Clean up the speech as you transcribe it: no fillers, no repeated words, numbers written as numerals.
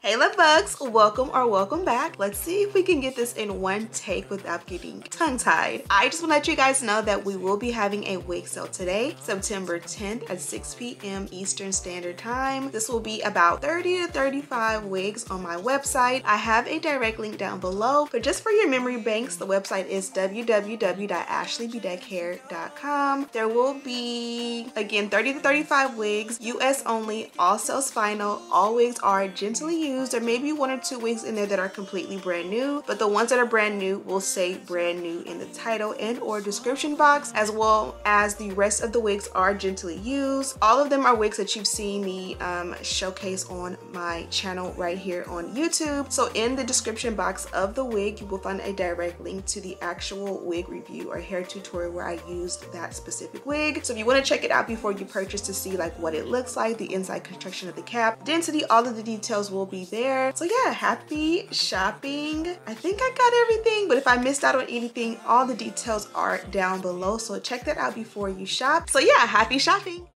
Hey love bugs, welcome or welcome back. Let's see if we can get this in one take without getting tongue-tied. I just want to let you guys know that we will be having a wig sale today, September 10th at 6 p.m. Eastern Standard Time. This will be about 30 to 35 wigs on my website. I have a direct link down below, but just for your memory banks, the website is www.ashleybedeckhair.com. There will be, again, 30 to 35 wigs, US only, all sales final. All wigs are gently used. There may be one or two wigs in there that are completely brand new, but the ones that are brand new will say brand new in the title and or description box, as well as the rest of the wigs are gently used. All of them are wigs that you've seen me showcase on my channel right here on YouTube. So in the description box of the wig, you will find a direct link to the actual wig review or hair tutorial where I used that specific wig. So if you want to check it out before you purchase to see like what it looks like, the inside construction of the cap, density, all of the details will be there. So yeah, happy shopping. I think I got everything, but if I missed out on anything, all the details are down below. So check that out before you shop. So yeah, happy shopping.